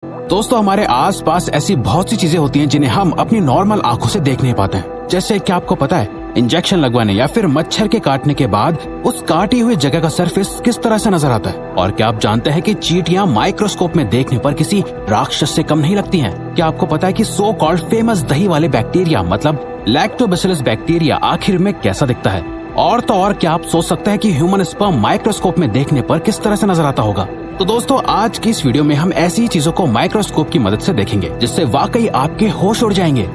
दोस्तों, हमारे आसपास ऐसी बहुत सी चीजें होती हैं जिन्हें हम अपनी नॉर्मल आंखों से देख नहीं पाते हैं। जैसे क्या आपको पता है, इंजेक्शन लगवाने या फिर मच्छर के काटने के बाद उस काटी हुई जगह का सरफेस किस तरह से नजर आता है? और क्या आप जानते हैं कि चींटियां माइक्रोस्कोप में देखने पर किसी राक्षस से कम नहीं लगती हैं? क्या आपको पता है कि सो कॉल्ड फेमस दही वाले बैक्टीरिया मतलब लैक्टोबैसिलस बैक्टीरिया आखिर में कैसा दिखता है? और तो और क्या आप सोच सकते हैं कि ह्यूमन स्पर्म माइक्रोस्कोप में देखने पर किस तरह से नजर आता होगा? तो दोस्तों, आज की इस वीडियो में हम ऐसी ही चीजों को माइक्रोस्कोप की मदद से देखेंगे जिससे वाकई आपके होश उड़ जाएंगे।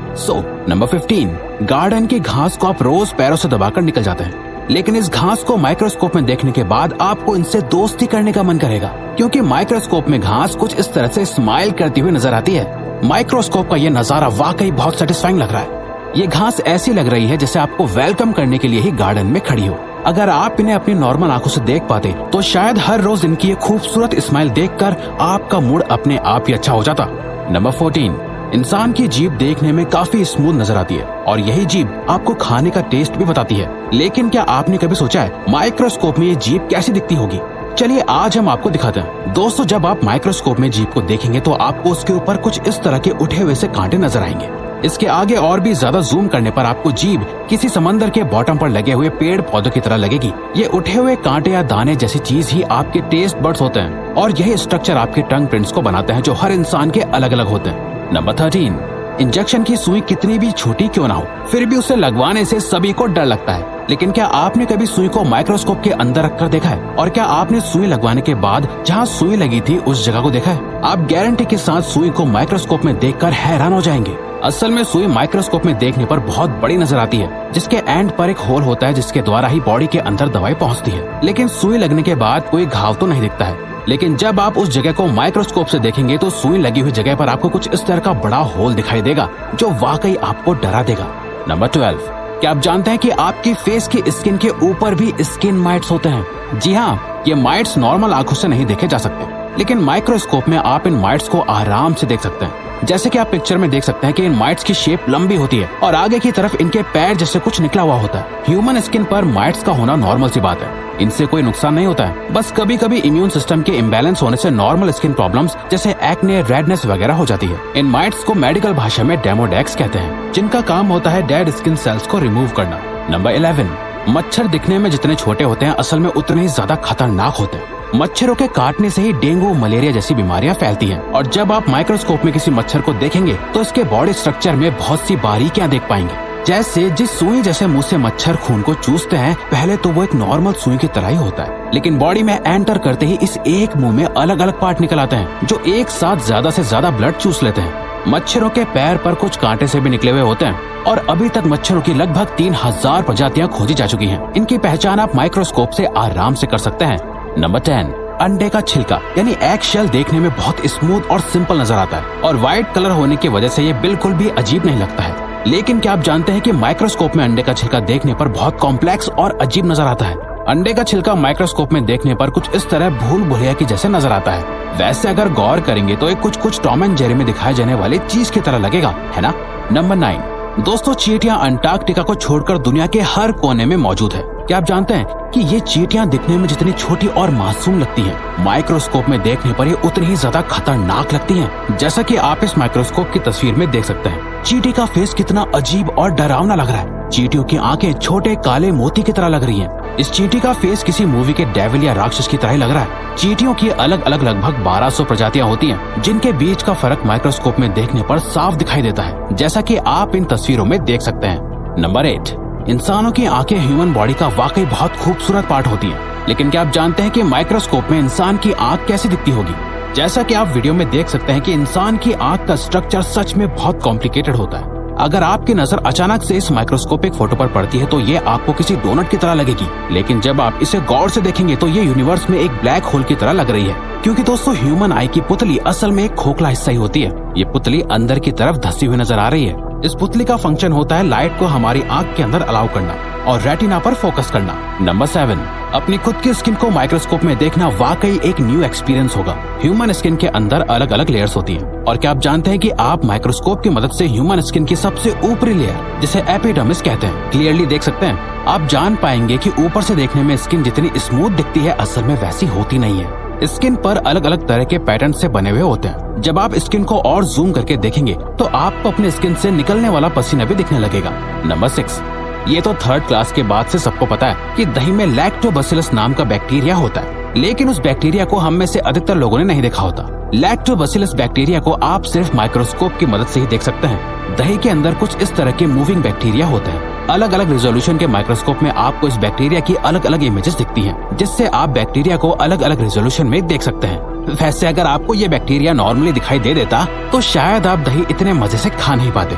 नंबर 15, गार्डन की घास को आप रोज पैरों से दबाकर निकल जाते हैं, लेकिन इस घास को माइक्रोस्कोप में देखने के बाद आपको इनसे दोस्ती करने का मन करेगा, क्योंकि माइक्रोस्कोप में घास कुछ इस तरह से स्माइल करती हुई नजर आती है। माइक्रोस्कोप का ये नजारा वाकई बहुत सेटिस्फाइंग लग रहा है। ये घास ऐसी लग रही है जैसे आपको वेलकम करने के लिए ही गार्डन में खड़ी हो। अगर आप इन्हें अपनी नॉर्मल आंखों से देख पाते तो शायद हर रोज इनकी ये खूबसूरत स्माइल देखकर आपका मूड अपने आप ही अच्छा हो जाता। नंबर 14, इंसान की जीभ देखने में काफी स्मूथ नजर आती है और यही जीभ आपको खाने का टेस्ट भी बताती है। लेकिन क्या आपने कभी सोचा है माइक्रोस्कोप में ये जीभ कैसी दिखती होगी? चलिए आज हम आपको दिखाते हैं। दोस्तों, जब आप माइक्रोस्कोप में जीभ को देखेंगे तो आपको उसके ऊपर कुछ इस तरह के उठे हुए से कांटे नजर आएंगे। इसके आगे और भी ज्यादा जूम करने पर आपको जीभ किसी समंदर के बॉटम पर लगे हुए पेड़ पौधों की तरह लगेगी। ये उठे हुए कांटे या दाने जैसी चीज ही आपके टेस्ट बड्स होते हैं और यही स्ट्रक्चर आपके टंग प्रिंट्स को बनाते हैं जो हर इंसान के अलग अलग होते हैं। नंबर 13, इंजेक्शन की सुई कितनी भी छोटी क्यों ना हो, फिर भी उसे लगवाने से सभी को डर लगता है। लेकिन क्या आपने कभी सुई को माइक्रोस्कोप के अंदर रखकर देखा है? और क्या आपने सुई लगवाने के बाद जहाँ सुई लगी थी उस जगह को देखा है? आप गारंटी के साथ सुई को माइक्रोस्कोप में देखकर हैरान हो जाएंगे। असल में सुई माइक्रोस्कोप में देखने पर बहुत बड़ी नजर आती है, जिसके एंड पर एक होल होता है जिसके द्वारा ही बॉडी के अंदर दवाई पहुंचती है। लेकिन सुई लगने के बाद कोई घाव तो नहीं दिखता है। लेकिन जब आप उस जगह को माइक्रोस्कोप से देखेंगे तो सुई लगी हुई जगह पर आपको कुछ इस तरह का बड़ा होल दिखाई देगा जो वाकई आपको डरा देगा। नंबर 12, क्या आप जानते हैं कि आपकी फेस की स्किन के ऊपर भी स्किन माइट्स होते हैं? जी हाँ, ये माइट्स नॉर्मल आंखों से नहीं देखे जा सकते, लेकिन माइक्रोस्कोप में आप इन माइट्स को आराम से देख सकते हैं। जैसे कि आप पिक्चर में देख सकते हैं कि इन माइट्स की शेप लंबी होती है और आगे की तरफ इनके पैर जैसे कुछ निकला हुआ होता है। ह्यूमन स्किन पर माइट्स का होना नॉर्मल सी बात है, इनसे कोई नुकसान नहीं होता है। बस कभी कभी इम्यून सिस्टम के इम्बैलेंस होने से नॉर्मल स्किन प्रॉब्लम्स जैसे एक्ने, रेडनेस वगैरह हो जाती है। इन माइट्स को मेडिकल भाषा में डेमोडेक्स कहते हैं, जिनका काम होता है डेड स्किन सेल्स को रिमूव करना। नंबर 11, मच्छर दिखने में जितने छोटे होते हैं असल में उतने ही ज्यादा खतरनाक होते हैं। मच्छरों के काटने से ही डेंगू, मलेरिया जैसी बीमारियां फैलती हैं और जब आप माइक्रोस्कोप में किसी मच्छर को देखेंगे तो इसके बॉडी स्ट्रक्चर में बहुत सी बारीकियां देख पाएंगे। जैसे जिस सुई जैसे मुंह से मच्छर खून को चूसते हैं, पहले तो वो एक नॉर्मल सुई की तरह ही होता है, लेकिन बॉडी में एंटर करते ही इस एक मुंह में अलग अलग पार्ट निकल आते हैं जो एक साथ ज्यादा से ज्यादा ब्लड चूस लेते हैं। मच्छरों के पैर पर कुछ कांटे से भी निकले हुए होते हैं और अभी तक मच्छरों की लगभग 3000 प्रजातियां खोजी जा चुकी हैं। इनकी पहचान आप माइक्रोस्कोप से आराम से कर सकते हैं। नंबर 10, अंडे का छिलका यानी एग शेल देखने में बहुत स्मूथ और सिंपल नजर आता है और व्हाइट कलर होने की वजह से ये बिल्कुल भी अजीब नहीं लगता है। लेकिन क्या आप जानते हैं कि माइक्रोस्कोप में अंडे का छिलका देखने पर बहुत कॉम्प्लेक्स और अजीब नजर आता है? अंडे का छिलका माइक्रोस्कोप में देखने पर कुछ इस तरह भूल भुलैया की जैसे नजर आता है। वैसे अगर गौर करेंगे तो ये कुछ टॉम एंड जेरी में दिखाए जाने वाली चीज की तरह लगेगा, है ना? नंबर 9, दोस्तों, चींटियां अंटार्कटिका को छोड़कर दुनिया के हर कोने में मौजूद है। क्या आप जानते हैं कि ये चींटियां दिखने में जितनी छोटी और मासूम लगती हैं, माइक्रोस्कोप में देखने पर ये उतनी ही ज्यादा खतरनाक लगती हैं। जैसा कि आप इस माइक्रोस्कोप की तस्वीर में देख सकते हैं, चींटी का फेस कितना अजीब और डरावना लग रहा है। चींटियों की आंखें छोटे काले मोती की तरह लग रही हैं। इस चींटी का फेस किसी मूवी के डेविल या राक्षस की तरह ही लग रहा है। चींटियों की अलग अलग लगभग 1200 प्रजातियां होती हैं, जिनके बीच का फर्क माइक्रोस्कोप में देखने पर साफ दिखाई देता है, जैसा कि आप इन तस्वीरों में देख सकते हैं। नंबर 8, इंसानों की आंखें ह्यूमन बॉडी का वाकई बहुत खूबसूरत पार्ट होती हैं, लेकिन क्या आप जानते हैं कि माइक्रोस्कोप में इंसान की आंख कैसी दिखती होगी? जैसा कि आप वीडियो में देख सकते हैं कि इंसान की आंख का स्ट्रक्चर सच में बहुत कॉम्प्लिकेटेड होता है। अगर आपकी नजर अचानक से इस माइक्रोस्कोपिक फोटो पर पड़ती है तो ये आपको किसी डोनट की तरह लगेगी, लेकिन जब आप इसे गौर से देखेंगे तो ये यूनिवर्स में एक ब्लैक होल की तरह लग रही है। क्योंकि दोस्तों, ह्यूमन आई की पुतली असल में एक खोखला हिस्सा ही होती है। ये पुतली अंदर की तरफ धसी हुई नजर आ रही है। इस पुतली का फंक्शन होता है लाइट को हमारी आंख के अंदर अलाउ करना और रेटिना पर फोकस करना। नंबर 7, अपनी खुद की स्किन को माइक्रोस्कोप में देखना वाकई एक न्यू एक्सपीरियंस होगा। ह्यूमन स्किन के अंदर अलग अलग लेयर्स होती हैं और क्या आप जानते हैं कि आप माइक्रोस्कोप की मदद से ह्यूमन स्किन की सबसे ऊपरी लेयर जिसे एपिडर्मिस कहते हैं क्लियरली देख सकते हैं। आप जान पाएंगे कि ऊपर से देखने में स्किन जितनी स्मूथ दिखती है असल में वैसी होती नहीं है। स्किन पर अलग अलग तरह के पैटर्न से बने हुए होते हैं। जब आप स्किन को और जूम करके देखेंगे तो आपको अपने स्किन से निकलने वाला पसीना भी दिखने लगेगा। नंबर 6, ये तो थर्ड क्लास के बाद से सबको पता है कि दही में लैक्टोबैसिलस नाम का बैक्टीरिया होता है, लेकिन उस बैक्टीरिया को हम में से अधिकतर लोगों ने नहीं देखा होता। लैक्टोबैसिलस बैक्टीरिया को आप सिर्फ माइक्रोस्कोप की मदद से ही देख सकते हैं। दही के अंदर कुछ इस तरह के मूविंग बैक्टीरिया होते हैं। अलग अलग रेजोल्यूशन के माइक्रोस्कोप में आपको इस बैक्टीरिया की अलग अलग इमेजेस दिखती हैं, जिससे आप बैक्टीरिया को अलग अलग रेजोल्यूशन में देख सकते हैं। वैसे अगर आपको ये बैक्टीरिया नॉर्मली दिखाई दे देता तो शायद आप दही इतने मजे से खा नहीं पाते।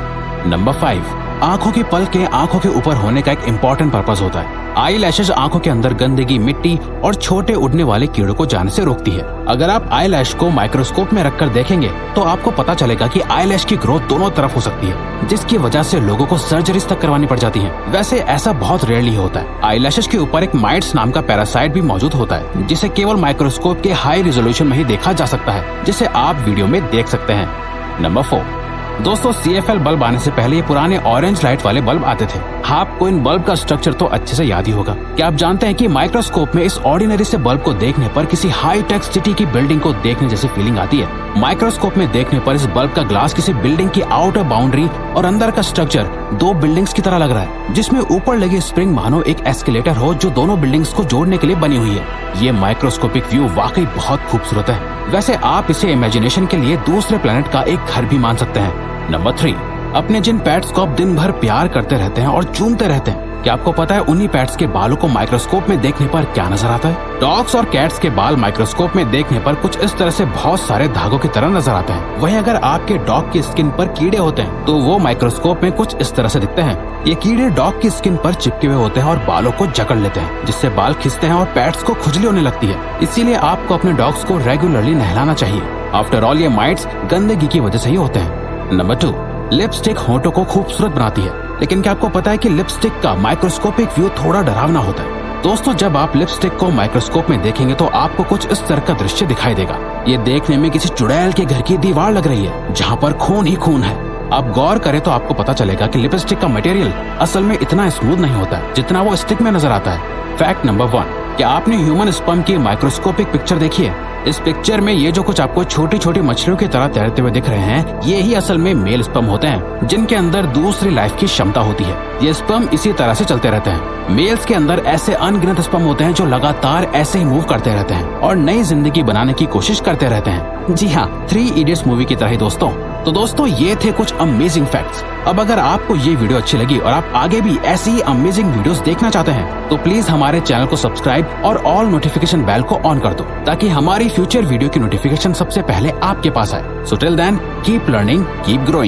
नंबर 5, आंखों की पलकें आंखों के ऊपर होने का एक इम्पोर्टेंट पर्पस होता है। आई लैशेज आंखों के अंदर गंदगी, मिट्टी और छोटे उड़ने वाले कीड़ों को जाने से रोकती है। अगर आप आई लैश को माइक्रोस्कोप में रखकर देखेंगे तो आपको पता चलेगा कि आई लैश की ग्रोथ दोनों तरफ हो सकती है, जिसकी वजह से लोगों को सर्जरीज तक करवानी पड़ जाती है। वैसे ऐसा बहुत रेयरली होता है। आई लैशेज के ऊपर एक माइट्स नाम का पैरासाइट भी मौजूद होता है, जिसे केवल माइक्रोस्कोप के हाई रेजोल्यूशन में ही देखा जा सकता है, जिसे आप वीडियो में देख सकते हैं। नंबर 4, दोस्तों CFL बल्ब आने से पहले ये पुराने ऑरेंज लाइट वाले बल्ब आते थे। आपको इन बल्ब का स्ट्रक्चर तो अच्छे से याद ही होगा। क्या आप जानते हैं कि माइक्रोस्कोप में इस ऑर्डिनरी से बल्ब को देखने पर किसी हाई टेक सिटी की बिल्डिंग को देखने जैसी फीलिंग आती है। माइक्रोस्कोप में देखने पर इस बल्ब का ग्लास किसी बिल्डिंग की आउटर बाउंड्री और अंदर का स्ट्रक्चर 2 बिल्डिंग्स की तरह लग रहा है, जिसमें ऊपर लगी स्प्रिंग मानो एक एस्केलेटर हो जो दोनों बिल्डिंग्स को जोड़ने के लिए बनी हुई है। ये माइक्रोस्कोपिक व्यू वाकई बहुत खूबसूरत है। वैसे आप इसे इमेजिनेशन के लिए दूसरे प्लेनेट का एक घर भी मान सकते हैं। नंबर 3, अपने जिन पेट्स को आप दिन भर प्यार करते रहते हैं और चूमते रहते हैं, क्या आपको पता है उन्हीं पेट्स के बालों को माइक्रोस्कोप में देखने पर क्या नजर आता है? डॉग्स और कैट्स के बाल माइक्रोस्कोप में देखने पर कुछ इस तरह से बहुत सारे धागों की तरह नजर आते हैं। वहीं अगर आपके डॉग की स्किन पर कीड़े होते हैं तो वो माइक्रोस्कोप में कुछ इस तरह से दिखते हैं। ये कीड़े डॉग की स्किन पर चिपके हुए होते हैं और बालों को जकड़ लेते हैं, जिससे बाल खिंचते हैं और पेट्स को खुजली होने लगती है। इसीलिए आपको अपने डॉग्स को रेगुलरली नहलाना चाहिए। आफ्टर ऑल ये माइट्स गंदगी की वजह से ही होते हैं। नंबर 2, लिपस्टिक होंठों को खूबसूरत बनाती है, लेकिन क्या आपको पता है कि लिपस्टिक का माइक्रोस्कोपिक व्यू थोड़ा डरावना होता है? दोस्तों, जब आप लिपस्टिक को माइक्रोस्कोप में देखेंगे तो आपको कुछ इस तरह का दृश्य दिखाई देगा। ये देखने में किसी चुड़ैल के घर की दीवार लग रही है, जहाँ पर खून ही खून है। आप गौर करें तो आपको पता चलेगा कि लिपस्टिक का मटेरियल असल में इतना स्मूथ नहीं होता है जितना वो स्टिक में नजर आता है। फैक्ट नंबर 1, क्या आपने ह्यूमन स्पर्म की माइक्रोस्कोपिक पिक्चर देखी है? इस पिक्चर में ये जो कुछ आपको छोटी छोटी मछलियों की तरह तैरते हुए दिख रहे हैं, ये ही असल में मेल स्पर्म होते हैं, जिनके अंदर दूसरी लाइफ की क्षमता होती है। ये स्पर्म इसी तरह से चलते रहते हैं। मेल्स के अंदर ऐसे अनगिनत स्पर्म होते हैं जो लगातार ऐसे ही मूव करते रहते हैं और नई जिंदगी बनाने की कोशिश करते रहते हैं। जी हाँ, 3 इडियट्स मूवी की तरह ही दोस्तों। तो दोस्तों, ये थे कुछ अमेजिंग फैक्ट्स। अब अगर आपको ये वीडियो अच्छी लगी और आप आगे भी ऐसी ही अमेजिंग वीडियोस देखना चाहते हैं तो प्लीज हमारे चैनल को सब्सक्राइब और ऑल नोटिफिकेशन बेल को ऑन कर दो, ताकि हमारी फ्यूचर वीडियो की नोटिफिकेशन सबसे पहले आपके पास आए। So till then, keep learning, keep growing.